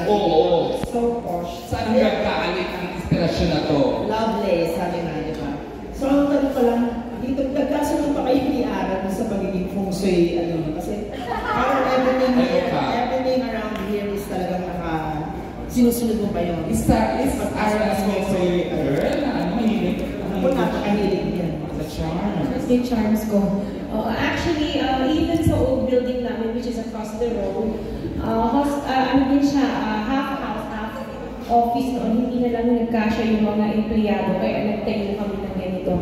Oo. So posh. Saan nagkaalit ang inspirasyon na to? Lovely, sabi nga, di ba? So ang tanong pa lang, dito nagkasunod pa kayo ni Ara sa pagiging feng shui, kasi parang everything around here is talagang sinusunod mo pa yun. Is Ara feng shui girl na mahilig? Ako napakahilig yan. Sa charms. Yung charms ko. Actually, even sa old building namin, which is across the road, ano din siya, half house, half office noon, hindi na lang nagkasya yung mga empleyado, kaya nagtayo kami ng ganito.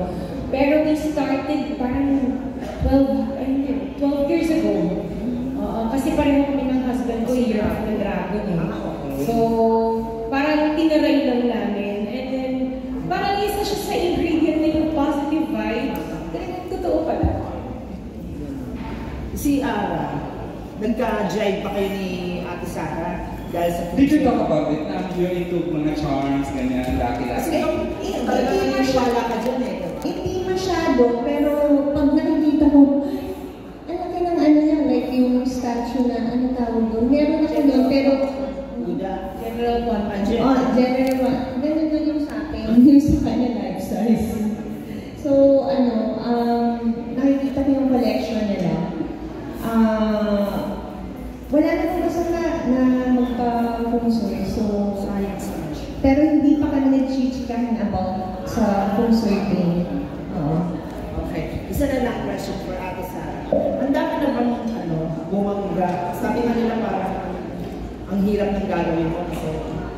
Pero we started parang 12 years ago. Kasi pareho kami ng husband ko, Year of the Dragon. So, parang tinaray lang namin. And then, parang isa siya sa ingredient na yung positive vibe. Talagang totoo pala. Si Ara, nagka-jive pa kayo ni Ate Sara dahil sa Did you talk about it? You're into mga charms, ganyan, laki-laki. Kasi talagang naniniwala ka dyan eh. Hindi masyado, pero pag nakikita ko, ang laki ng ano yan, like yung statue na, ano tawag doon? Meron ako doon, pero General 1. General 1. Ganun lang yung sa akin. Yung sa kanya life size. So, nakikita ko yung collection nila. Wala naman masama na magpa-feng shui. So, pero hindi pa kami nag-chichikahan about sa feng shui thing. Okay. Isa na lang question for Ate Sara. Handa ka na bang bumangga? Sabi nga nila parang ang hirap ng gagawin mo kasi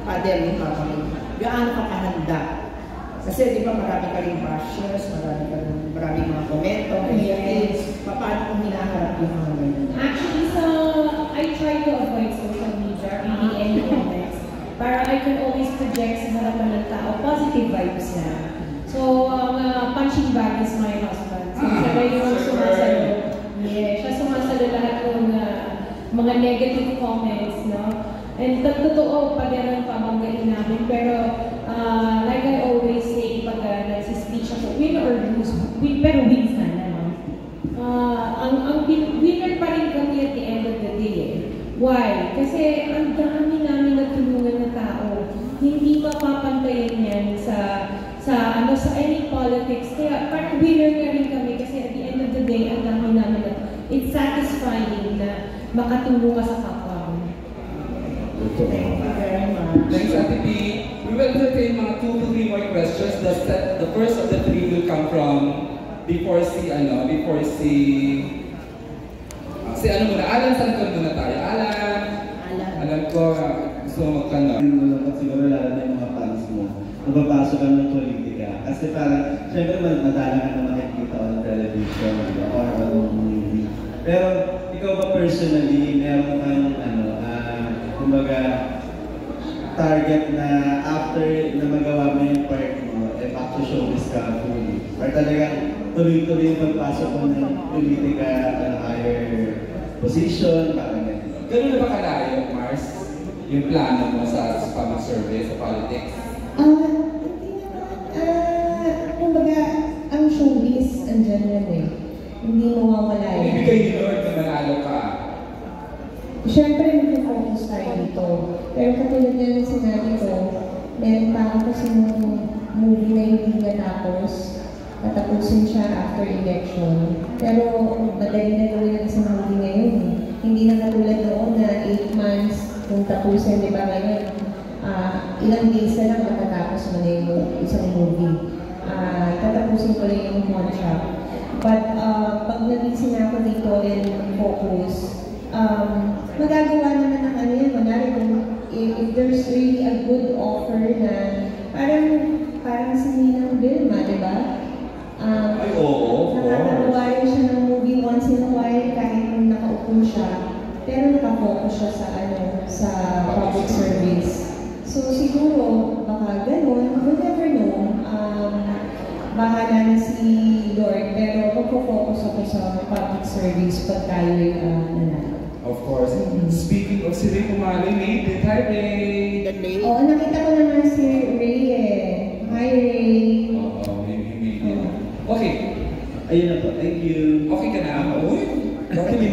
father yung family. Gaano ka kahanda? Kasi di ba marami ka rin bashers, maraming mga komento, paano kung hinaharap yung mga ganyan? Actually, I try to avoid social media, really any comments. Para I can always project sa harapan ng tao, positive vibes na. So, punching bag is my husband. So, siya yung sumasalo. Yeah, siya sumasalo lahat ng mga negative comments, no? And totoo, pag yan ang pamanggain namin. Pero, like I always say, pag nagsispeech ako, win or lose, pero win sana, no? Ang winner pa rin kami at the end of the day, eh. Why? Kasi ang dami namin natulungan na tao. Hindi mapapantayan yan sa any politics. Kaya parang winner na rin kami kasi at the end of the day, ang dami namin na it's satisfying na makatulong ka sa kapwa mo. Thank you very much. Thanks, Ate P. We will entertain mga 2 to 3 more questions. The first of the 3 will come from before si Alan, saan ko muna tayo? Alan ko, gusto mo magtanong. Siguro lalo na yung mga fans mo, mapapasok ka ng politika. Kasi parang, syempre madala ka na makikita on television or on movie. Pero ikaw ba personally, meron kang kumbaga, target na after na magawa mo yung part mo, back to showbiz ka fully? Or talagang tuloy-tuloy yung pagpasok mo ng politika at higher position, parang ganyan. Ganun na ba kalayo, Mars? Yung plano mo sa public service, sa politics? Kumbaga, ang showbiz, andyan yan eh. Hindi mawawala yan. Ibigay ni Lord na manalo ka. Siyempre, mag-focus tayo dito. Pero katulad nga ng sinabi ko, meron pa ako kasi movie na hindi natapos. Patapusin siya after election. Pero madali na gawin sa movie ngayon. Hindi na katulad noon na 8 months kung tapusin, di ba ngayon? Ilang days na lang matatapos mo na yung isang movie. Tatapusin ko lang yung contract. But pag nagising ako dito and focus, magagawa naman ng ano yan, manari if there's really a good offer na parang si Ninang Vilma, di ba? Ay, oo. Nakakagawa rin siya ng movie once in a while kahit nung nakaupo siya. Pero nakafocus siya sa public service. So siguro, baka ganun, we'll never know. Bahala na si Lord, pero magpo-focus ako sa public service pag tayo nanalo. Of course. Speaking of si Ray Pumaloy, made it. Hi, Ray! Oo, nakita ko naman si Ray eh. Hi, Ray! Oo, maybe. Okay. Ayun na po, thank you. Okay ka na? Uy! Bakit hindi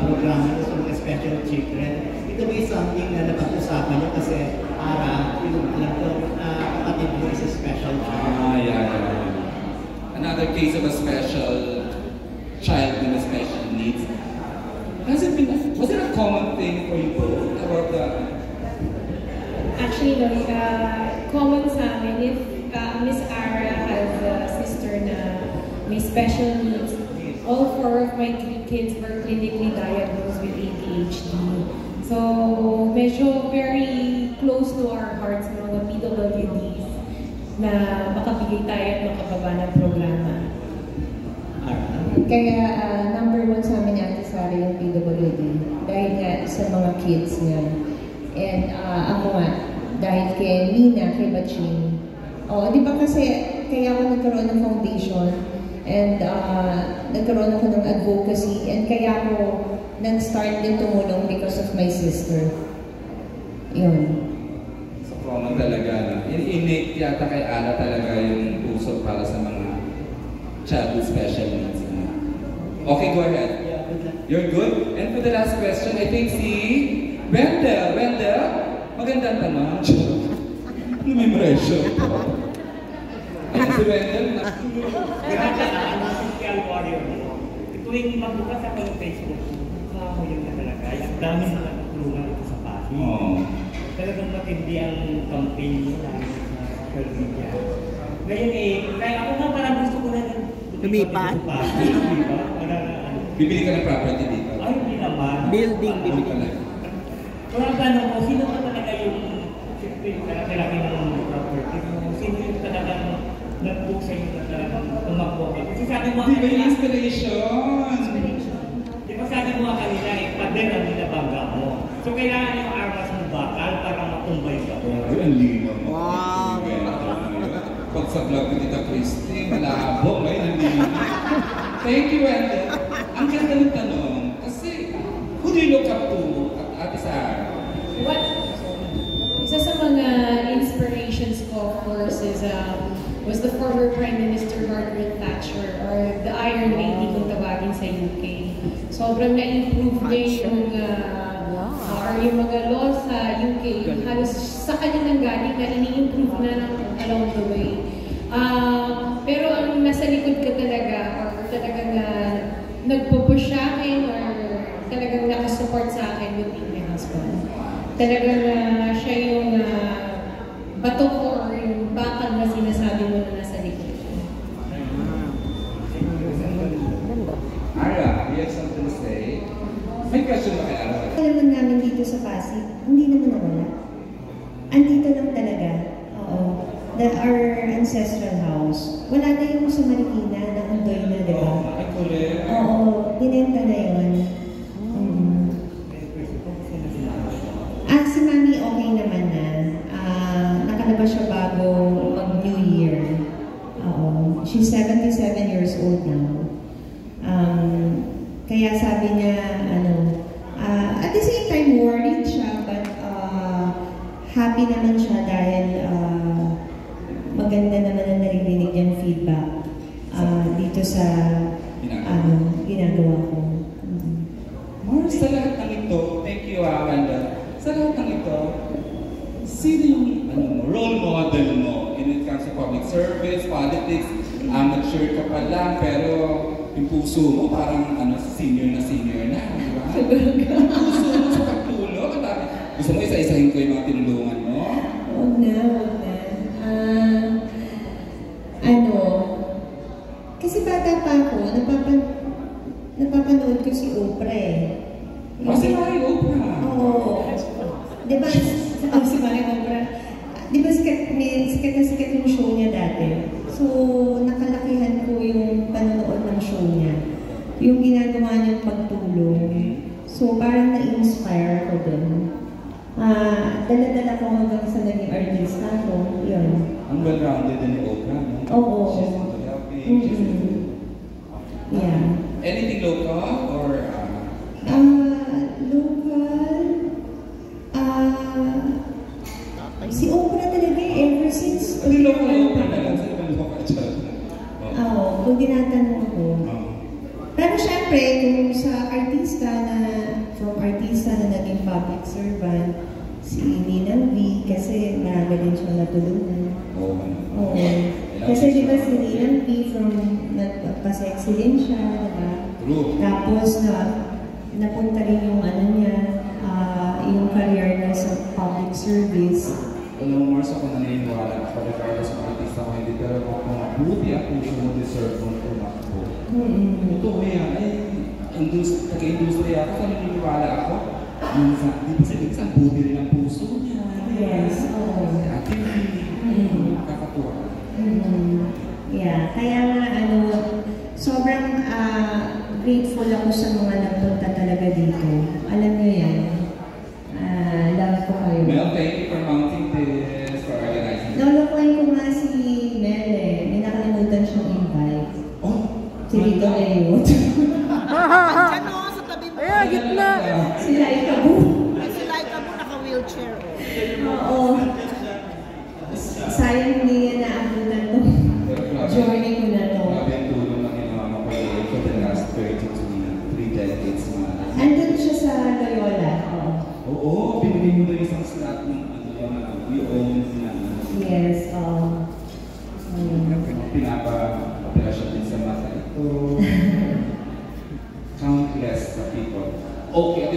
programa sa mga special children. Ito ba something na napag-usapan niyo kasi yung alam ko, kapatid mo is a special child. Yeah. Another case of a special child with a special needs. Was it a common thing for you both about that? Actually, no, common sa amin, if Miss Ara has a sister na may special needs, all 4 of my 3 kids were clinically diagnosed with ADHD. So, medyo very close to our hearts ng mga PWDs na makabigay tayo at makababa ng programa. Kaya number 1 sa amin ni Ate Sara yung PWD dahil nga sa mga kids niya. And ako nga, dahil kay Nina, kay Baching. Di ba kasi kaya ako nagkaroon ng foundation and nagkaroon ako ng advocacy and kaya ako nag-start din tumulong because of my sister. Yun. So common talaga na. Innate yata kay Ana talaga yung puso para sa mga child with special needs. Okay, go ahead. You're good? And for the last question, I think si Wendell. Wendell, magandang tanong. Ano may pressure? Ayan si Wendell. Grabe na ang social warrior mo. Tuwing magbukas ako ng Facebook, ako yun na talaga. Ang dami na natutulungan ito sa Pasig. Talagang matindi ang campaign mo na sa social media. Ngayon kaya ako nga parang gusto ko na Lumipat? Bibili ka ng property dito? Ay, hindi naman. Building, bibili ka. Kung ang tanong ko, sino ka talaga yung kalaki ng property mo? Sino yung talagang nag-book sa inyo na talagang tumakbo? Kasi sabi mo Di ba yung inspiration? Di ba sabi mo kanila, pader ang binabangga mo. So kailangan yung armas mo bakal para matumbay ka. Ay, ang lino. Wow! Pag sa vlog ni Tita Christy, malabo. Ay, ang lino. Thank you, Wendell. Ang ganda ng tanong. Kasi, who do you look up to, Ate Sara? Isa sa mga inspirations ko, of course, was the former Prime Minister Margaret Thatcher, or the Iron Lady kung tawagin sa UK. Sobrang na-improve niya yung mga laws sa UK. Halos sa kanya nang galing na ini-improve na along the way. Pero ang nasa likod ka talaga, or talagang nagpo-push sa akin, or talagang nakasupport sa akin would be my husband. Talagang siya yung bato ko or yung bakal na sinasabi mo na nasa likod ko. Ara, you have something to say? May question ba kay Ara? Alam namin dito sa Pasig, hindi naman nawala. Andito lang talaga. Oo. Our ancestral house. Wala na yung sa Marikina na undoy na, di ba? Ay, correct. Oo. Dinenta na yun. Si Mami okay naman na. Nakalabas siya bago mag-New Year. Oo. She's 77 years old now. Kaya sabi niya, at the same time worried siya, but happy naman siya dahil maganda naman ang naririnig niyang feedback dito sa ginagawa ko. Or sa lahat ng ito, thank you, Wanda. Sa lahat ng ito, sino yung role model mo when it comes to public service, politics, amateur ka pa lang, pero yung puso mo parang senior na, di ba? Yung puso mo sa pagtulong, gusto mo isa-isahin ko yung mga tinulungan mo? Huwag na. Kasi bata pa ako, napapanood ko si Oprah eh. Si Marie Oprah? Oo. Diba, si Marie Oprah, diba sikat yung show niya dati? So, nakalakihan ko yung panonood ng show niya. Yung ginagawa niyang pagtulong. So, parang na-inspire ko dun. Dala-dala ko hanggang sa naging artista ko. Yun. Ang well-rounded din ni Oprah, no? Oo. She's into helping. Yeah. Anything local or? Local. Si Oprah talaga ever since. Ano local Oprah na lang? Sino ba local dyan? Oo, kung tinatanong ko. Pero syempre, kung sa artista na from artista na naging public servant, si Ninang V, kasi marami din siyang natulungan. Oo. Kasi di ba si Ninang V from nagpa-sexy din siya, di ba? True. Tapos napunta rin yung ano niya, yung career niya sa public service. Alam mo, Mars, ako naniniwala ako regardless ng artista ko, hindi pero kung mabuti ang puso mo deserve mong tumakbo. Totoo yan. Ay, taga-industriya ako, so naniniwala ako. Minsan, di ba minsan buti rin ang puso niya. Yes, oo. Nakakatuwa. Yeah, kaya nga sobrang grateful ako sa mga nagpunta talaga dito. Alam niyo yan. Love ko kayo. Mel, thank you for mounting this, for organizing. Lolokohin ko nga si Mel eh. May nakalimutan siyang invite. Oh! Si Rito Leo. Diyan o, sa tabi mo. Ayan, gitna. Si Laika Bu. Si Laika mo naka-wheelchair. Oo. Sayang hindi niya naabutan to. Journey ko na to. Grabe ang tulong ng inyong mga kapatid for the last 3 decades na. Andun siya sa Loyola. Oo, binigay mo doon isang slot ng we own na. Yes, Pinapa-operasyon din sa mata ito. Countless na people. Okay,